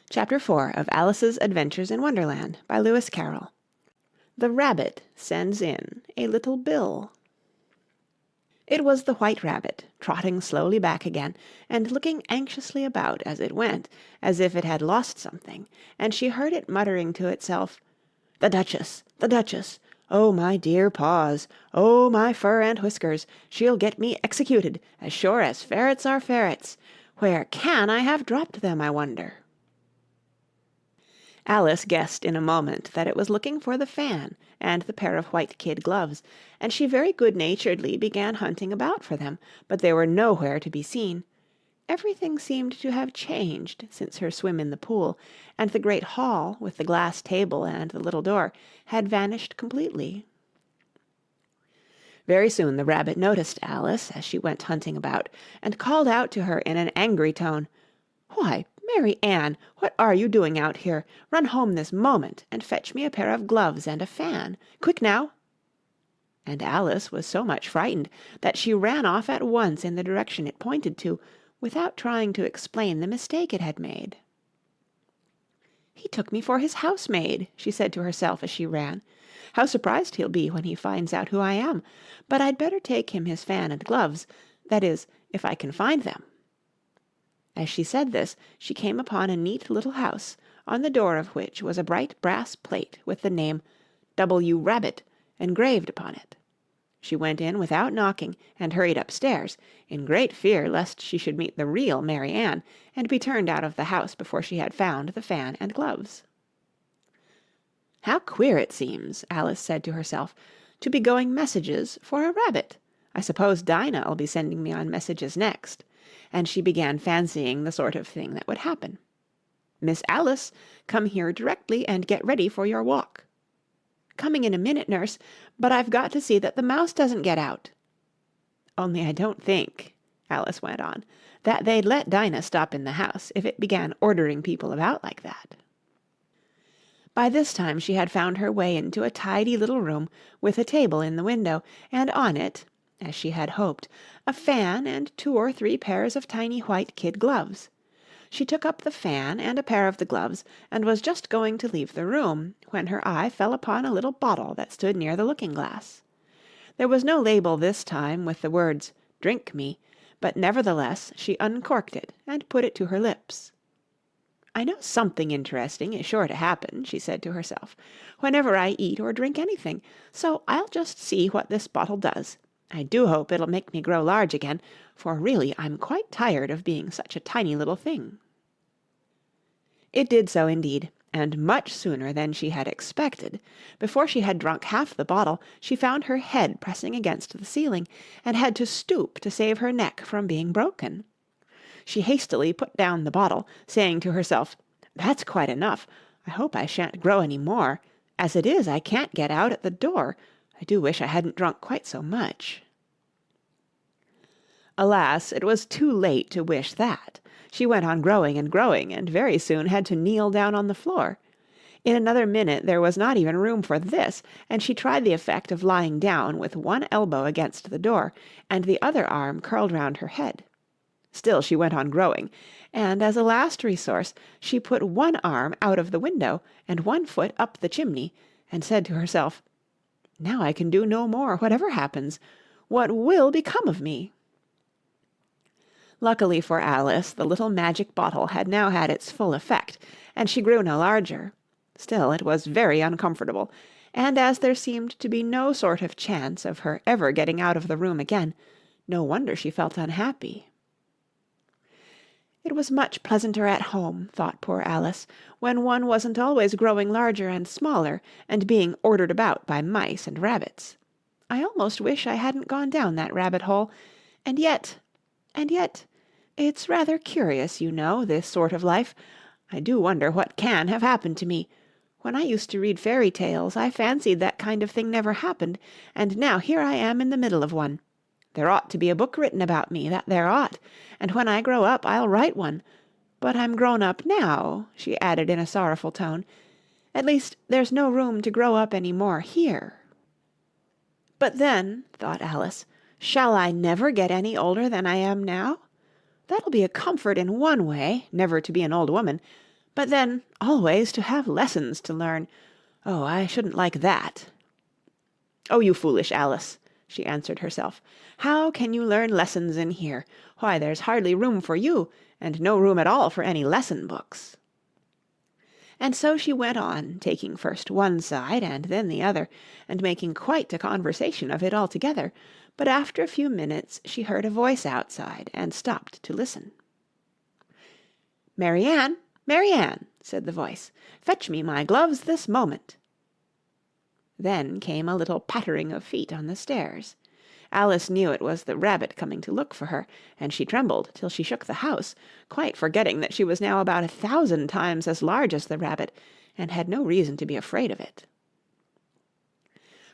Chapter 4 of Alice's Adventures in Wonderland by Lewis Carroll. The Rabbit Sends in a Little Bill. It was the White Rabbit, trotting slowly back again, and looking anxiously about as it went, as if it had lost something, and she heard it muttering to itself, "The Duchess! The Duchess! Oh, my dear paws! Oh, my fur and whiskers! She'll get me executed, as sure as ferrets are ferrets! Where can I have dropped them, I wonder?" Alice guessed in a moment that it was looking for the fan and the pair of white kid gloves, and she very good-naturedly began hunting about for them, but they were nowhere to be seen. Everything seemed to have changed since her swim in the pool, and the great hall, with the glass table and the little door, had vanished completely. Very soon the Rabbit noticed Alice as she went hunting about, and called out to her in an angry tone, "Why, Mary Ann, what are you doing out here? Run home this moment, and fetch me a pair of gloves and a fan. Quick now!" And Alice was so much frightened that she ran off at once in the direction it pointed to, without trying to explain the mistake it had made. "He took me for his housemaid," she said to herself as she ran. "How surprised he'll be when he finds out who I am! But I'd better take him his fan and gloves, that is, if I can find them." As she said this, she came upon a neat little house, on the door of which was a bright brass plate with the name W. Rabbit engraved upon it. She went in without knocking, and hurried upstairs, in great fear lest she should meet the real Mary Ann, and be turned out of the house before she had found the fan and gloves. "How queer it seems," Alice said to herself, "to be going messages for a rabbit. I suppose Dinah'll be sending me on messages next." And she began fancying the sort of thing that would happen. "Miss Alice, come here directly and get ready for your walk." "Coming in a minute, nurse, but I've got to see that the mouse doesn't get out." "Only I don't think," Alice went on, "that they'd let Dinah stop in the house if it began ordering people about like that." By this time she had found her way into a tidy little room with a table in the window, and on it, as she had hoped, a fan and 2 or 3 pairs of tiny white kid gloves. She took up the fan and a pair of the gloves, and was just going to leave the room, when her eye fell upon a little bottle that stood near the looking-glass. There was no label this time with the words, "Drink me," but nevertheless she uncorked it and put it to her lips. "I know something interesting is sure to happen," she said to herself, "whenever I eat or drink anything, so I'll just see what this bottle does. I do hope it'll make me grow large again, for really I'm quite tired of being such a tiny little thing." It did so indeed, and much sooner than she had expected. Before she had drunk half the bottle, she found her head pressing against the ceiling, and had to stoop to save her neck from being broken. She hastily put down the bottle, saying to herself, "That's quite enough. I hope I shan't grow any more. As it is, I can't get out at the door. I do wish I hadn't drunk quite so much." Alas, it was too late to wish that. She went on growing and growing, and very soon had to kneel down on the floor. In another minute there was not even room for this, and she tried the effect of lying down with one elbow against the door, and the other arm curled round her head. Still she went on growing, and as a last resource she put one arm out of the window and one foot up the chimney, and said to herself, "Now I can do no more, whatever happens. What will become of me?" Luckily for Alice, the little magic bottle had now had its full effect, and she grew no larger. Still it was very uncomfortable, and as there seemed to be no sort of chance of her ever getting out of the room again, no wonder she felt unhappy. It was much pleasanter at home, thought poor Alice, when one wasn't always growing larger and smaller, and being ordered about by mice and rabbits. I almost wish I hadn't gone down that rabbit-hole, and yet, it's rather curious, you know, this sort of life. I do wonder what can have happened to me. When I used to read fairy tales, I fancied that kind of thing never happened, and now here I am in the middle of one. There ought to be a book written about me, that there ought, and when I grow up I'll write one. But I'm grown up now," she added in a sorrowful tone. "At least there's no room to grow up any more here." "But then," thought Alice, "shall I never get any older than I am now? That'll be a comfort in one way, never to be an old woman, But then, always to have lessons to learn. Oh, I shouldn't like that. Oh, you foolish Alice, she answered herself. How can you learn lessons in here? Why, there's hardly room for you, and no room at all for any lesson books. And so she went on, taking first one side and then the other, and making quite a conversation of it altogether. But after a few minutes she heard a voice outside, and stopped to listen. "Mary Ann, Mary Ann," said the voice, "fetch me my gloves this moment." Then came a little pattering of feet on the stairs. Alice knew it was the rabbit coming to look for her, and she trembled till she shook the house, quite forgetting that she was now about 1,000 times as large as the rabbit, and had no reason to be afraid of it.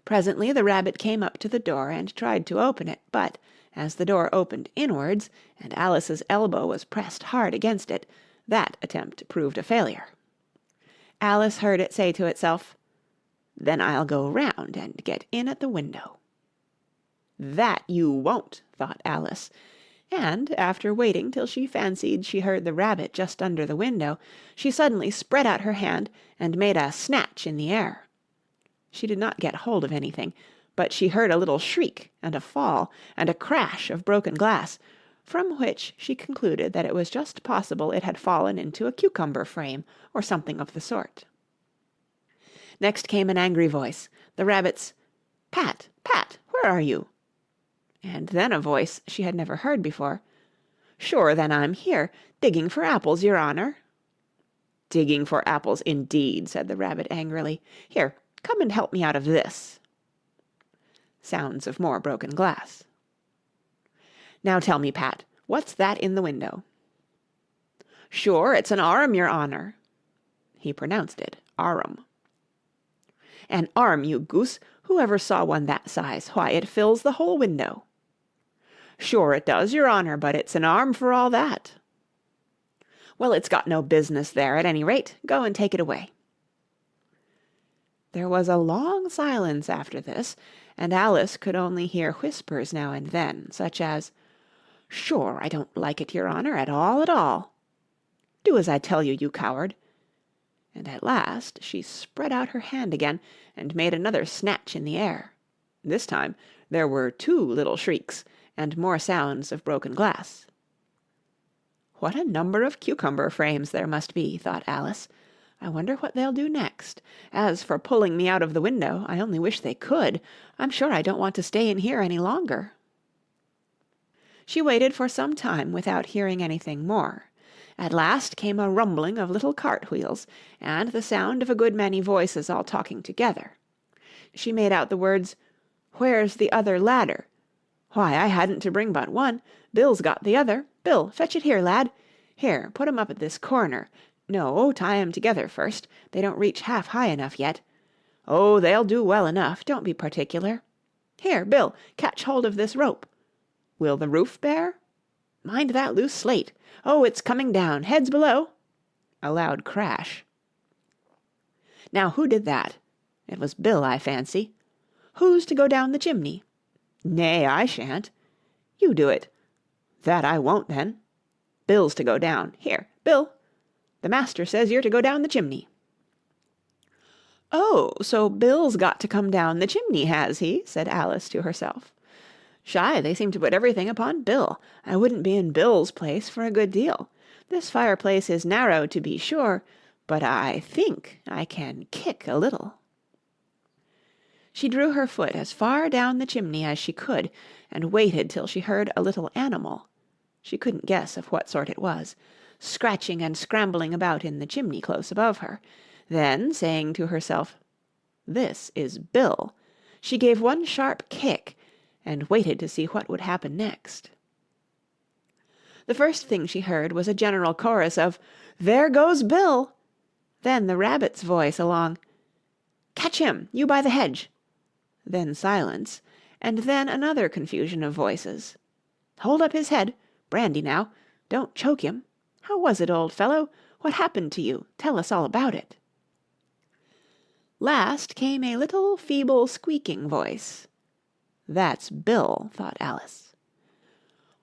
Presently the rabbit came up to the door and tried to open it, but, as the door opened inwards, and Alice's elbow was pressed hard against it, that attempt proved a failure. Alice heard it say to itself, "Then I'll go round and get in at the window." "That you won't," thought Alice, and, after waiting till she fancied she heard the rabbit just under the window, she suddenly spread out her hand and made a snatch in the air. She did not get hold of anything, but she heard a little shriek and a fall and a crash of broken glass, from which she concluded that it was just possible it had fallen into a cucumber frame or something of the sort. Next came an angry voice, the rabbit's, "Pat, Pat, where are you?" And then a voice she had never heard before, "Sure, then I'm here, digging for apples, your honour." "Digging for apples, indeed," said the rabbit angrily. "Here, come and help me out of this." Sounds of more broken glass. "Now tell me, Pat, what's that in the window?" "Sure, it's an arm, your honour." He pronounced it arum. "An arm, you goose! Who ever saw one that size? Why, it fills the whole window." "Sure it does, your honour, but it's an arm for all that." "Well, it's got no business there, at any rate. Go and take it away." There was a long silence after this, and Alice could only hear whispers now and then, such as, "Sure, I don't like it, your honour, at all. Do as I tell you, you coward." And at last she spread out her hand again, and made another snatch in the air. This time there were 2 little shrieks, and more sounds of broken glass. "What a number of cucumber frames there must be," thought Alice. "I wonder what they'll do next. As for pulling me out of the window, I only wish they could. I'm sure I don't want to stay in here any longer." She waited for some time without hearing anything more. At last came a rumbling of little cart-wheels, and the sound of a good many voices all talking together. She made out the words, "Where's the other ladder? Why, I hadn't to bring but one. Bill's got the other. Bill, fetch it here, lad. Here, put 'em up at this corner. No, tie 'em together first. They don't reach half high enough yet. Oh, they'll do well enough. Don't be particular. Here, Bill, catch hold of this rope. Will the roof bear? Mind that loose slate. Oh, it's coming down. Heads below." A loud crash. "Now, who did that? It was Bill, I fancy. Who's to go down the chimney? Nay, I shan't. You do it. That I won't, then. Bill's to go down. Here, Bill. The master says you're to go down the chimney." "Oh, so Bill's got to come down the chimney, has he?" said Alice to herself. "Shy, they seem to put everything upon Bill. I wouldn't be in Bill's place for a good deal. This fireplace is narrow, to be sure, but I think I can kick a little." She drew her foot as far down the chimney as she could, and waited till she heard a little animal, she couldn't guess of what sort it was, scratching and scrambling about in the chimney close above her. Then, saying to herself, "This is Bill," she gave one sharp kick, and waited to see what would happen next. The first thing she heard was a general chorus of, "There goes Bill!" Then the rabbit's voice along, "Catch him, you by the hedge!" Then silence, and then another confusion of voices. "Hold up his head! Brandy now! Don't choke him! How was it, old fellow? What happened to you? Tell us all about it." Last came a little feeble squeaking voice. "That's Bill," thought Alice.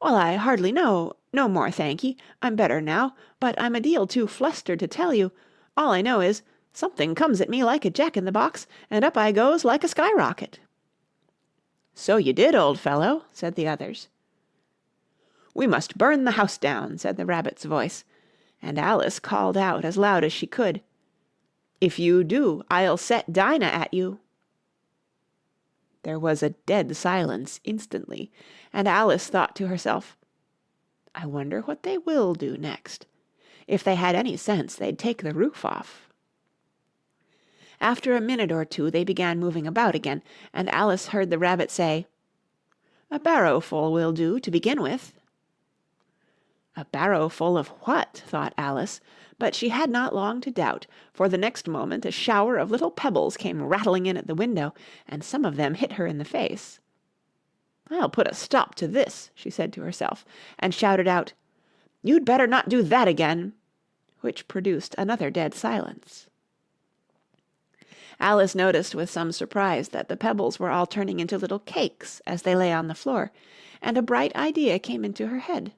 "Well, I hardly know. "No more, thank'ee. I'm better now, but I'm a deal too flustered to tell you. All I know is, something comes at me like a jack-in-the-box, and up I goes like a skyrocket." "So you did, old fellow," said the others. "We must burn the house down," said the Rabbit's voice, and Alice called out as loud as she could, "If you do, I'll set Dinah at you." There was a dead silence instantly, and Alice thought to herself, "I wonder what they will do next. If they had any sense, they'd take the roof off." After a minute or two they began moving about again, and Alice heard the Rabbit say, "A barrowful will do to begin with." A barrowful of what? thought Alice, but she had not long to doubt, for the next moment a shower of little pebbles came rattling in at the window, and some of them hit her in the face. "I'll put a stop to this," she said to herself, and shouted out, "You'd better not do that again," which produced another dead silence. Alice noticed with some surprise that the pebbles were all turning into little cakes as they lay on the floor, and a bright idea came into her head.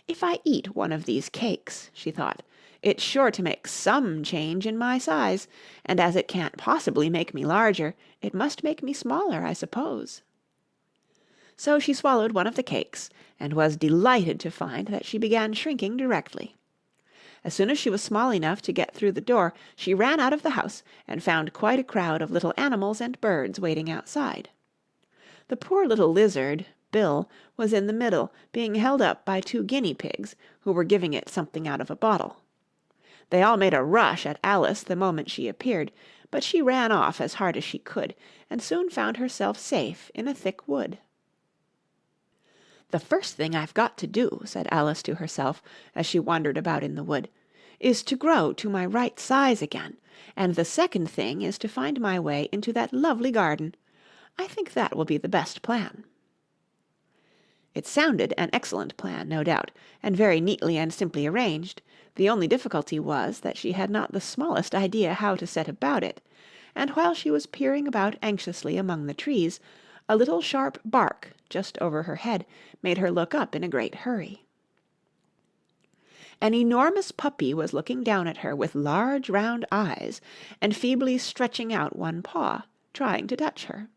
"If I eat one of these cakes," she thought, "it's sure to make some change in my size, and as it can't possibly make me larger, it must make me smaller, I suppose." So she swallowed one of the cakes, and was delighted to find that she began shrinking directly. As soon as she was small enough to get through the door, she ran out of the house, and found quite a crowd of little animals and birds waiting outside. The poor little lizard, Bill, was in the middle, being held up by 2 guinea pigs, who were giving it something out of a bottle. They all made a rush at Alice the moment she appeared, but she ran off as hard as she could, and soon found herself safe in a thick wood. "The first thing I've got to do," said Alice to herself, as she wandered about in the wood, "is to grow to my right size again, and the second thing is to find my way into that lovely garden. I think that will be the best plan." It sounded an excellent plan, no doubt, and very neatly and simply arranged. The only difficulty was that she had not the smallest idea how to set about it, and while she was peering about anxiously among the trees, a little sharp bark just over her head made her look up in a great hurry. An enormous puppy was looking down at her with large round eyes, and feebly stretching out one paw, trying to touch her.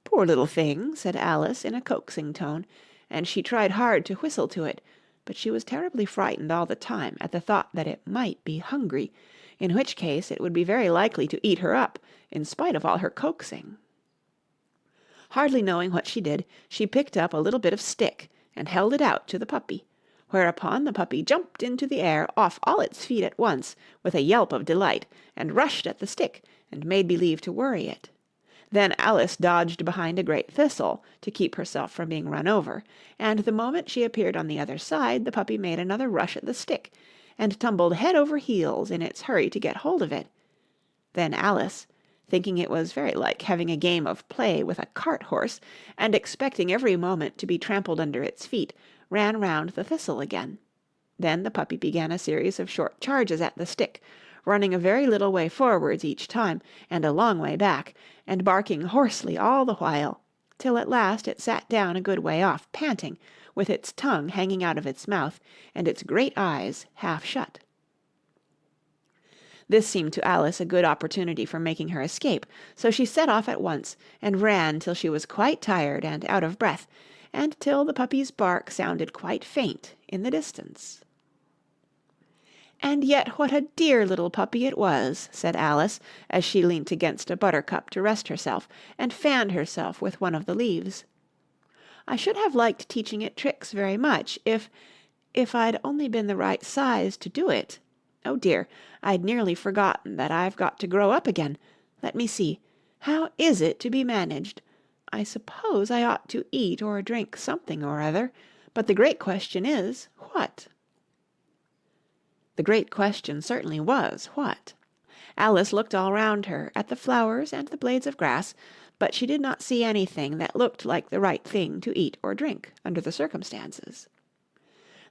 "Poor little thing," said Alice in a coaxing tone, and she tried hard to whistle to it, but she was terribly frightened all the time at the thought that it might be hungry, in which case it would be very likely to eat her up, in spite of all her coaxing. Hardly knowing what she did, she picked up a little bit of stick and held it out to the puppy, whereupon the puppy jumped into the air off all its feet at once with a yelp of delight, and rushed at the stick and made believe to worry it. Then Alice dodged behind a great thistle to keep herself from being run over, and the moment she appeared on the other side the puppy made another rush at the stick, and tumbled head over heels in its hurry to get hold of it. Then Alice, thinking it was very like having a game of play with a cart-horse, and expecting every moment to be trampled under its feet, ran round the thistle again. Then the puppy began a series of short charges at the stick, running a very little way forwards each time, and a long way back, and barking hoarsely all the while, till at last it sat down a good way off, panting, with its tongue hanging out of its mouth, and its great eyes half shut. This seemed to Alice a good opportunity for making her escape, so she set off at once, and ran till she was quite tired and out of breath, and till the puppy's bark sounded quite faint in the distance. "And yet what a dear little puppy it was," said Alice, as she leant against a buttercup to rest herself, and fanned herself with one of the leaves. "I should have liked teaching it tricks very much, if I'd only been the right size to do it. Oh dear, I'd nearly forgotten that I've got to grow up again. Let me see. How is it to be managed? I suppose I ought to eat or drink something or other, but the great question is, what?" The great question certainly was, what? Alice looked all round her, at the flowers and the blades of grass, but she did not see anything that looked like the right thing to eat or drink, under the circumstances.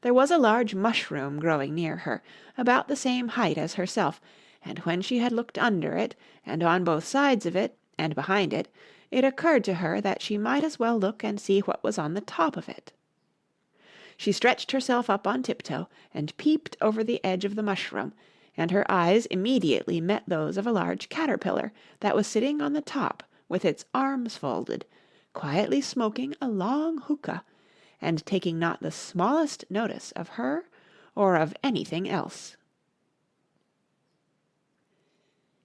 There was a large mushroom growing near her, about the same height as herself, and when she had looked under it, and on both sides of it, and behind it, it occurred to her that she might as well look and see what was on the top of it. She stretched herself up on tiptoe, and peeped over the edge of the mushroom, and her eyes immediately met those of a large caterpillar that was sitting on the top with its arms folded, quietly smoking a long hookah, and taking not the smallest notice of her or of anything else.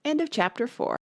End of Chapter 4.